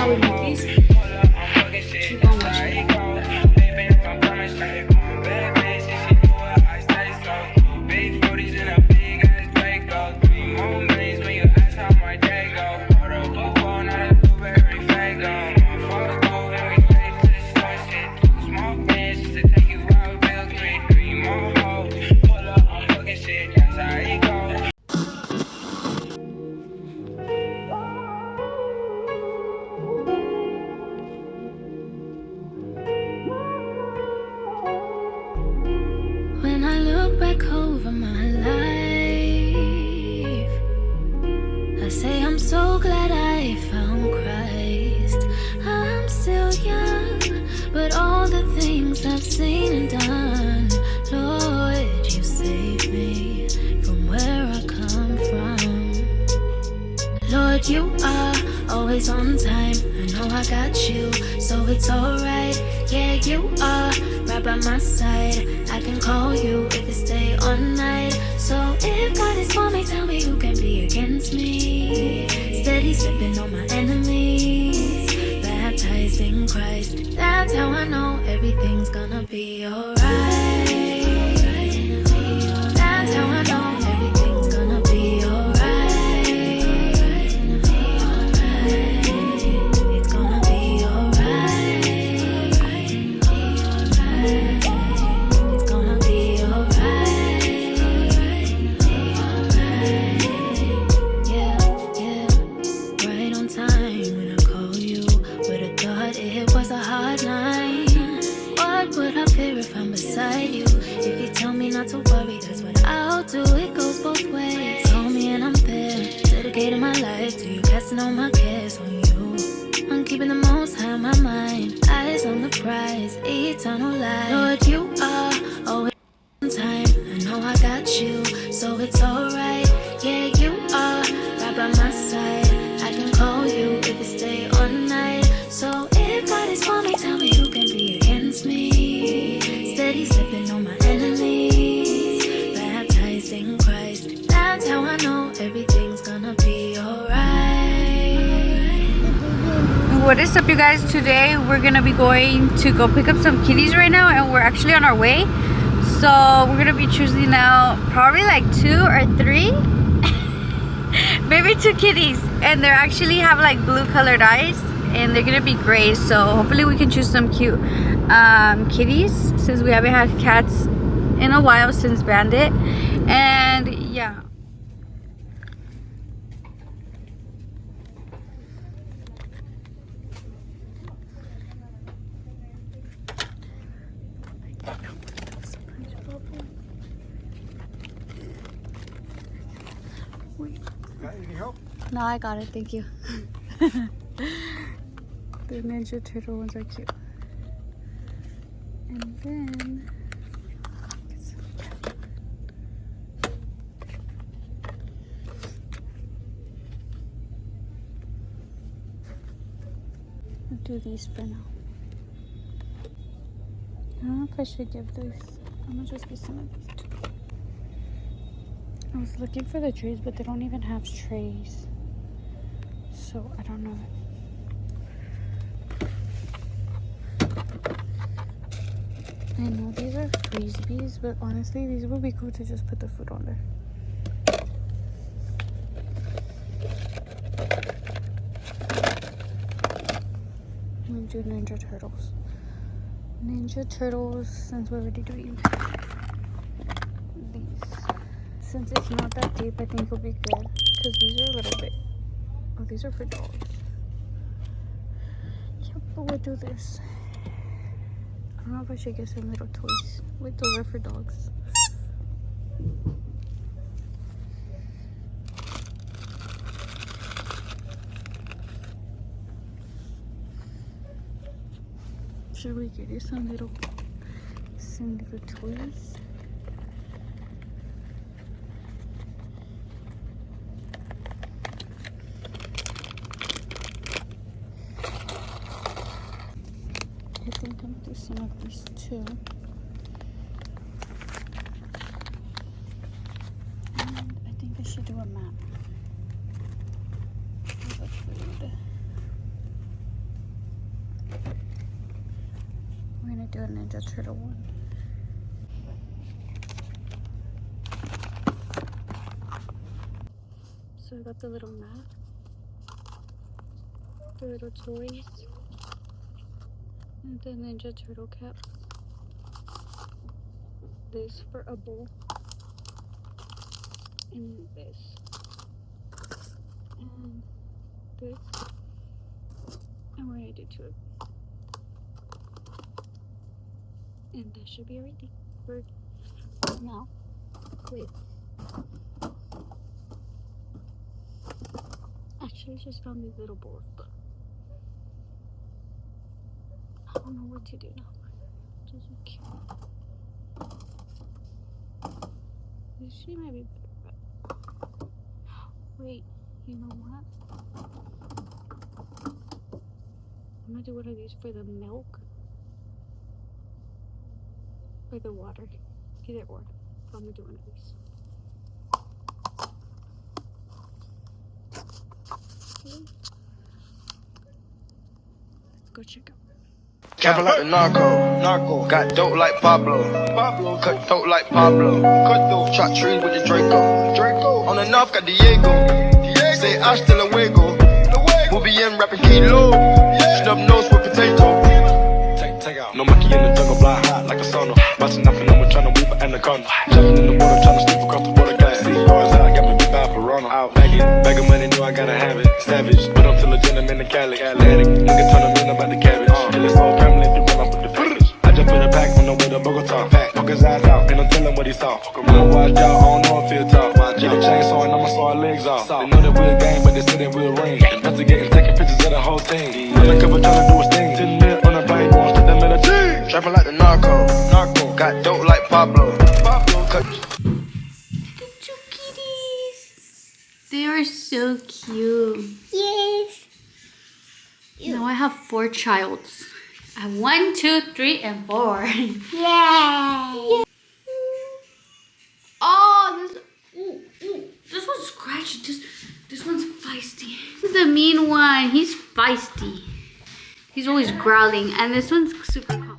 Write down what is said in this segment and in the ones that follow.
how we make these. Keep on watching. When I look back over my life, I say I'm so glad I found Christ. I'm still young, but all the things I've seen and done, Lord, you saved me from where I come from. Lord, you are always on time. I know I got you, so it's alright. Yeah, you are right by my side. I can call you if it's day or night. So if God is for me, tell me who can be against me. Steady stepping on my enemies, baptized in Christ. That's how I know everything's gonna be alright. That's how I know everything's gonna be alright. It's gonna be alright. It's gonna be alright. Yeah, yeah. Right on time when I call you. Would've thought it was a hard night. What would I fear if I'm beside you? If you tell me not to worry, that's what I'll do. It goes both ways. Call me and I'm there, dedicating my life to you, casting all my cares on you. I'm keeping the most high on my mind, eyes on the prize, eternal life. Lord, you are always on time. I know I got you, so it's alright. Yeah, you are right by my side. I can call you if it's day or night. So if God is for me, tell me who can be against me. Steady stepping on my enemies, baptized in Christ. That's how I know everything's gonna be alright. What is up, you guys? Today we're gonna be going to go pick up some kitties right now, and we're actually on our way. So we're gonna be choosing out probably like 2 or 3 maybe 2 kitties, and they actually have like blue colored eyes, and they're gonna be gray. So hopefully we can choose some cute kitties, since we haven't had cats in a while since Bandit. And yeah, no, I got it, thank you. The Ninja Turtle ones are cute. And then I'll do these for now. I don't know if I should give this. I'm gonna just get some of these too. I was looking for the trays, but they don't even have trays, so I don't know. I know these are frisbees, but honestly these would be cool to just put the food on there. I'm gonna do Ninja Turtles. Ninja Turtles, since we're already doing these. Since it's not that deep, I think it'll be good, because these are a little bit, oh, these are for dogs. Yep, but we'll do this. I don't know if I should get some little toys. Wait, those are for dogs. Should we get you some little toys? I think I'm gonna do some of these too. And I think I should do a map for the food. gonna do a Ninja Turtle one. So I got the little mat, the little toys, and the Ninja Turtle caps. This for a bowl, and this, and this, and we're gonna do 2 of these. And that should be everything for now. Wait. Actually, I just found these little bowls, but I don't know what to do now. These are cute. This shit might be better, but wait, you know what? I'm gonna do one of these for the milk or the water. Either or. I'm gonna do one of these. Okay. Let's go check out. Trapping like the narco. Got dope like Pablo. Cut dope like Pablo. Chop trees with the Draco. On the north got Diego. Say hasta luego. We'll be in rapping kilo. Snub nose with potato. Take out. No monkey in the jungle, fly high like a sauna. Bouncing off and I'm trying to weave an anaconda. Jumping in the water, trying to sleep across the water. Glass sea cars out, got me big bad for Ronald. Out bag of money, know I gotta have it. Savage, but I'm still a gentleman in Cali. Atlantic, nigga turn them in about the cabbage. Kill his whole family if you run off with the package. I just put a pack on the way to Bogota. Poke his eyes out, and I'm telling what he saw. I'ma watch out, I don't know if he'll talk. Get a chainsaw and I'ma saw our legs off. They know that we're a gang, but they say that we're a ring. Investigating, taking pictures of the whole team. Undercover trying to do his thing. 10 mil on a plane, going straight to military. Trapping like the narco. Got dope like Pablo. Cut. The 2 kitties. They are so cute. Yes. Now I have 4 childs. I have 1, 2, 3, and 4. Yeah. Oh, this one's scratchy. This one's feisty. This is the mean one. He's feisty. He's always growling, and this one's super calm.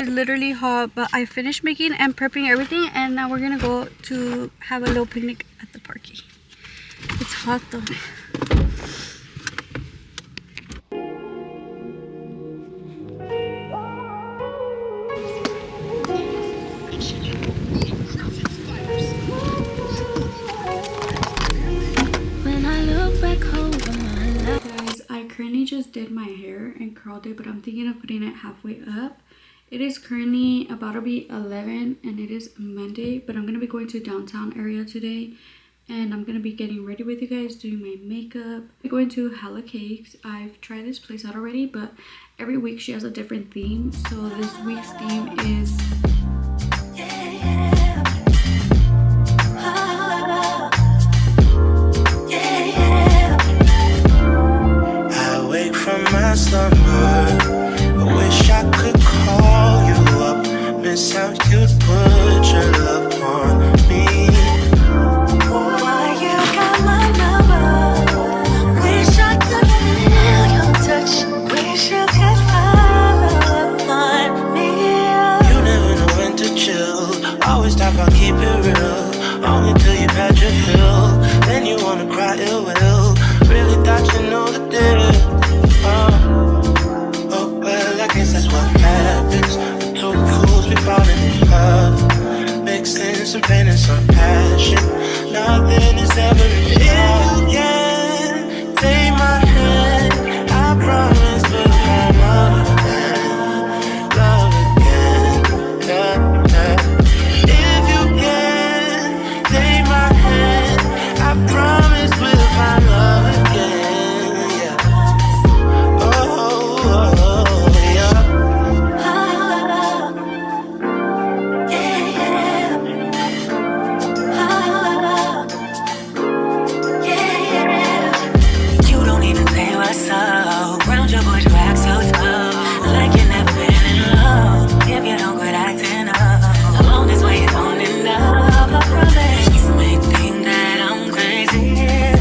Literally hot, but I finished making and prepping everything, and now we're gonna go to have a little picnic at the parky. It's hot though. When I look back over my life. Guys, I currently just did my hair and curled it, but I'm thinking of putting it halfway up. It is currently about to be 11 and it is Monday, but I'm gonna be going to downtown area today and I'm gonna be getting ready with you guys, doing my makeup. I'm going to Hella Cakes. I've tried this place out already, but every week she has a different theme. So this week's theme is I wake from my slumber. I wish I could call you up. Miss how you put your love on me. Why you got my number? Wish I could feel your touch. Wish you could follow up on me. You never know when to chill. Always talk about keep it real. Only till you've had your fill. Then you wanna cry ill will. Really thought you know the deal. Oh, well, I guess that's what happens. When two fools be falling in love, mixing some pain and some passion. Nothing is ever enough. If you can take my hand, I promise we'll fall love again, love again. Yeah, yeah. If you can take my hand, I promise we'll find love again. Yeah. Oh, yeah. You don't even say what's up. Round your boy, you act so tough. Like you never been in love. If you don't quit acting up, along this way, you're going enough. I promise. You may think that I'm crazy.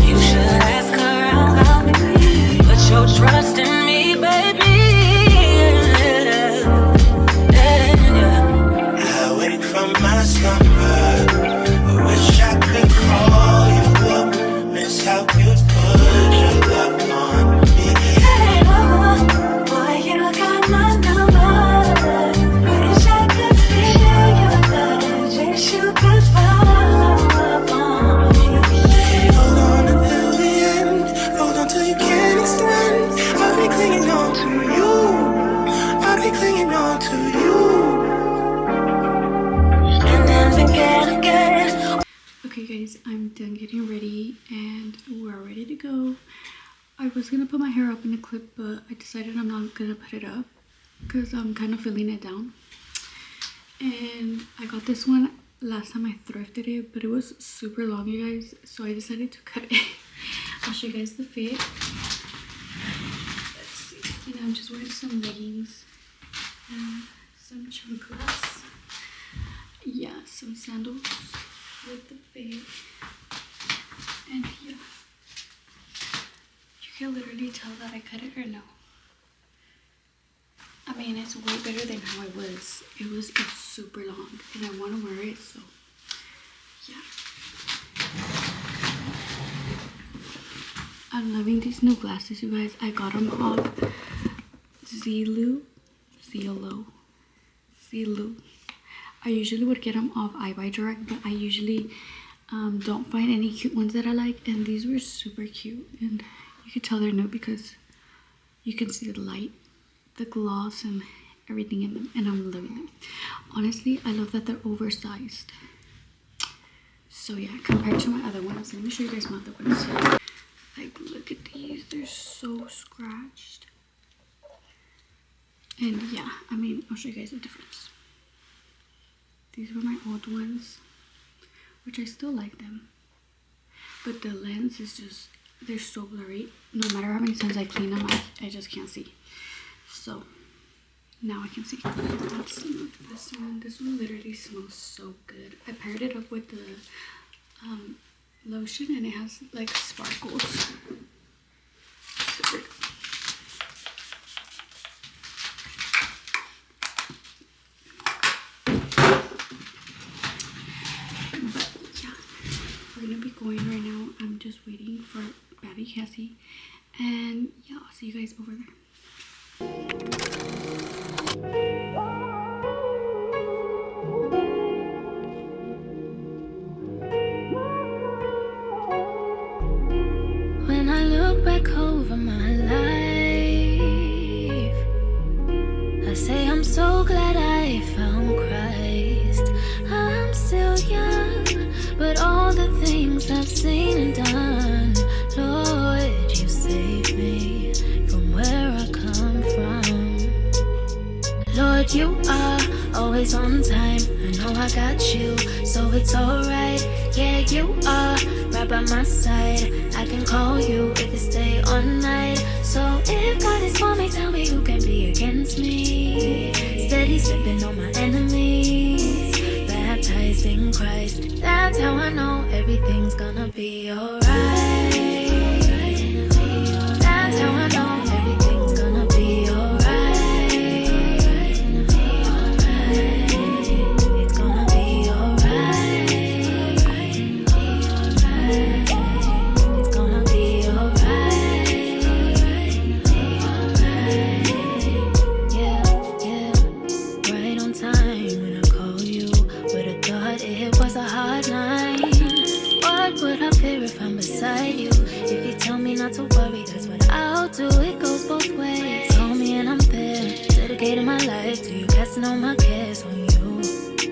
You should ask her out about me. Put your trust in me, baby. I wake from my slumber. I wish I could call you up. Miss how you put your love on me. Boy, you got my number. Wish I could feel your touch. Wish you could follow up on me. Hold on until the end. Hold on till you can't extend. I'll be clinging on to you. I'll be clinging on to you. And then forget again. okay guys, I'm done getting ready and we're ready to go. I was gonna put my hair up in a clip, but I decided I'm not gonna put it up because I'm kind of feeling it down. And I got this one last time I thrifted it, but it was super long, you guys, so I decided to cut it. I'll show you guys the fit. Let's see. And I'm just wearing some leggings and some chanclas. Yeah, some sandals with the fit. And yeah, you can literally tell that I cut it or no. I mean, it's way better than how it was. It's super long and I want to wear it, so yeah. I'm loving these new glasses, you guys. I got them off Zulu. I usually would get them off iBuyDirect, but I usually don't find any cute ones that I like, and these were super cute, and you could tell they're new because you can see the light, the gloss, and everything in them, and I'm loving them. Honestly, I love that they're oversized. So yeah, compared to my other ones, let me show you guys my other ones. Like, look at these, they're so scratched. And yeah, I mean, I'll show you guys the difference. These were my old ones, which I still like them, but the lens is just, they're so blurry. No matter how many times I clean them, I just can't see. So now I can see. Let's smell this one. This one literally smells so good. I paired it up with the lotion, and it has like sparkles. Super good. Going right now. I'm just waiting for Babby Cassie, and yeah, I'll see you guys over there. When I look back over my life, I say I'm so glad I found Christ. I'm still young, but all the things I've seen you are always on time. I know I got you, so it's alright. Yeah, you are right by my side. I can call you if it's day or night. So if God is for me, tell me who can be against me. Steady stepping on my enemies, baptized in Christ. That's how I know everything's gonna be alright. That's how I know everything's gonna be alright. It's gonna be alright. It's gonna be alright. Yeah, yeah. Right on time when I call you. Would have thought it was a hard night. What would I fear if I'm beside you? If you tell me not to worry, that's what I'll do. It goes both ways. Call me and I'm there, dedicating my life to you, casting all my cares on you.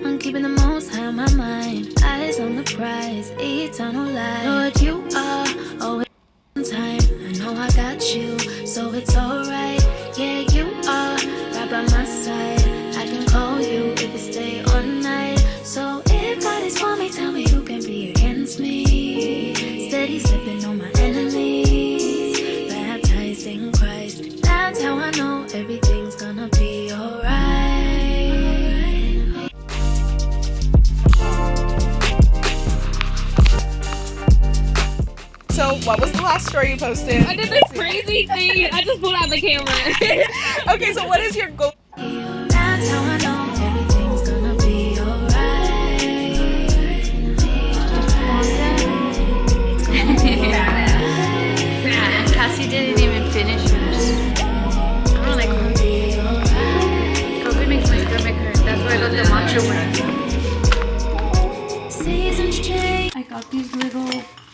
I'm keeping the most high on my mind, eyes on the prize, eternal life. Lord, you are always on time. I know I got you, so it's alright. Yeah, you are right by my side. I can call you if it's day or night. So if God is for me, tell me who can be against me. Steady stepping on my enemies, baptized in Christ. That's how I know everything's gonna be alright. So, what was the last story you posted? I did this crazy thing. I just pulled out the camera. Okay, so what is your goal? That's how I know everything's gonna be alright. It's gonna be alright. Cassie didn't even finish hers. I don't like her. Coffee makes my stomach hurt. That's why I got the matcha one. Seasons change. I got these little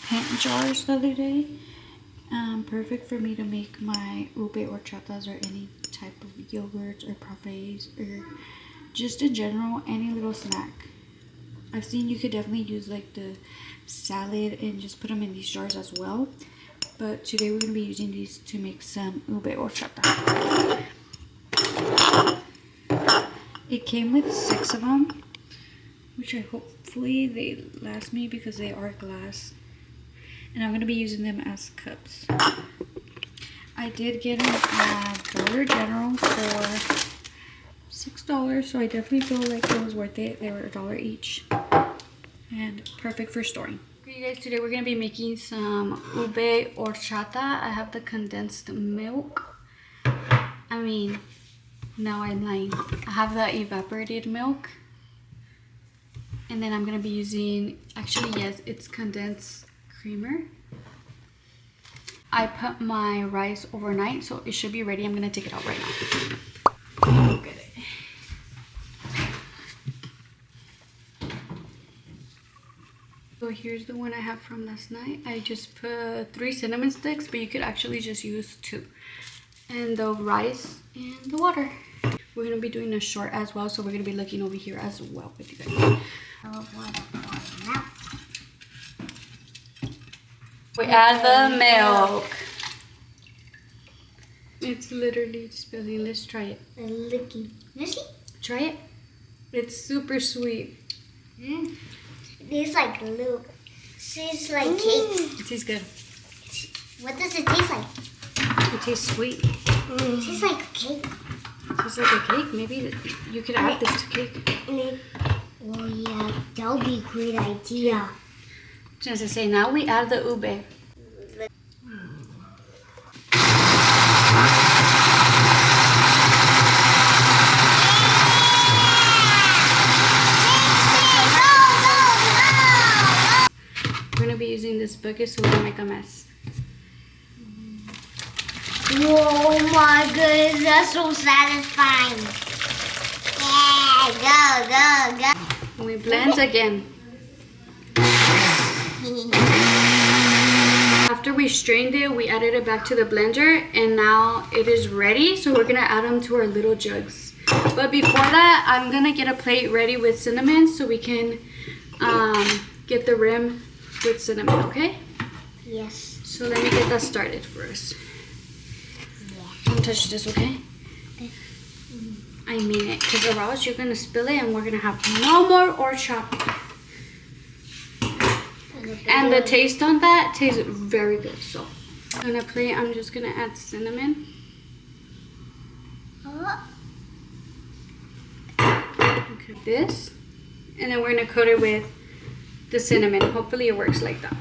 paint jars the other day. Perfect for me to make my ube horchatas or any type of yogurts or parfaits or just in general any little snack. I've seen you could definitely use like the salad and just put them in these jars as well. But today we're going to be using these to make some ube horchata. It came with 6 of them, which I hopefully they last me because they are glass. And I'm going to be using them as cups. I did get them at Dollar General for $6, so I definitely feel like it was worth it. They were $1 each. And perfect for storing. Okay, you guys, today we're going to be making some ube horchata. I have the condensed milk. I mean, now I'm lying. I have the evaporated milk. And then I'm going to be using, actually, yes, it's condensed creamer. I put my rice overnight, so it should be ready. I'm gonna take it out right now. Look at it. So here's the one I have from last night. I just put 3 cinnamon sticks, but you could actually just use 2. And the rice and the water. We're gonna be doing a short as well, so we're gonna be looking over here as well with you guys. We add the milk. It's literally spilling. Let's try it. Licky. Try it. It's super sweet. It tastes like little. Tastes like cake. It tastes good. What does it taste like? It tastes sweet. It tastes like cake. It tastes like a cake. Maybe you could add this to cake. Oh yeah, that would be a great idea. Just to say, now we add the ube. We're gonna be using this bucket so we don't make a mess. Oh my goodness, that's so satisfying. Yeah, go. And we blend again. After we strained it, we added it back to the blender, and now it is ready. So we're gonna add them to our little jugs. But before that, I'm gonna get a plate ready with cinnamon so we can get the rim with cinnamon, okay? Yes. So let me get that started first. Don't touch this, okay? I mean it, because or else you're gonna spill it and we're gonna have no more orchard. And the taste on that tastes very good. So on a plate, I'm just gonna add cinnamon. Okay, this, and then we're gonna coat it with the cinnamon. Hopefully it works like that.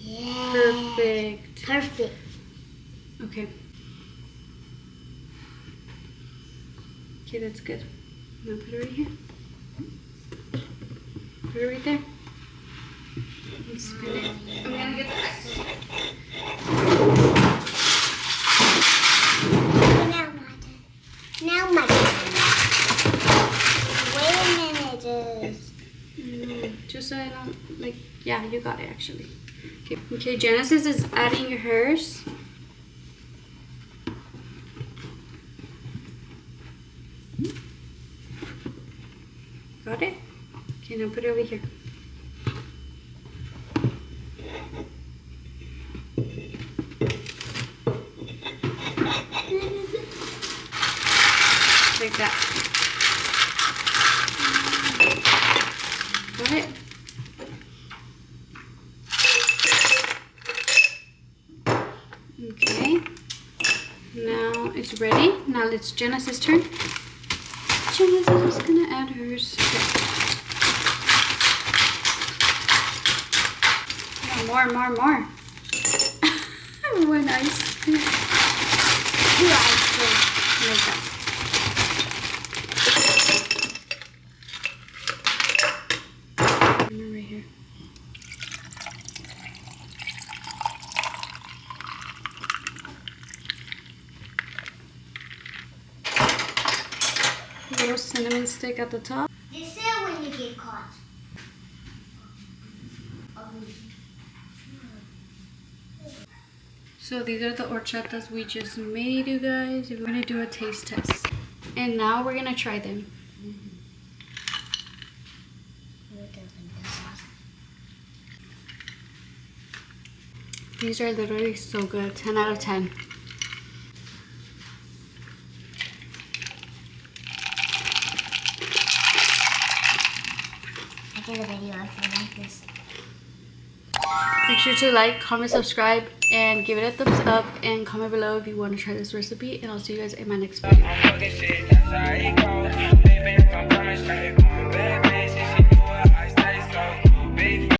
Yeah. Perfect. Perfect. Okay. Okay, that's good. I'm gonna put it right here. Put it right there. And spin it. I'm gonna get the ice. Now my turn. Wait a minute. Just so I don't, like, yeah, you got it actually. Okay, okay, Genesis is adding hers. Got it? Okay, now put it over here. Like that. Got it? Okay. Now it's ready. Now it's Genesis' turn. Genesis is gonna add hers. Okay. More. More ice. Two ice. Like that. Right here. Little cinnamon stick at the top. This is when you get caught. So these are the horchatas we just made, you guys. We're gonna do a taste test. And now we're gonna try them. These are literally so good. 10 out of 10. I did a video like this. Make sure to like, comment, subscribe, and give it a thumbs up. And comment below if you want to try this recipe. And I'll see you guys in my next video.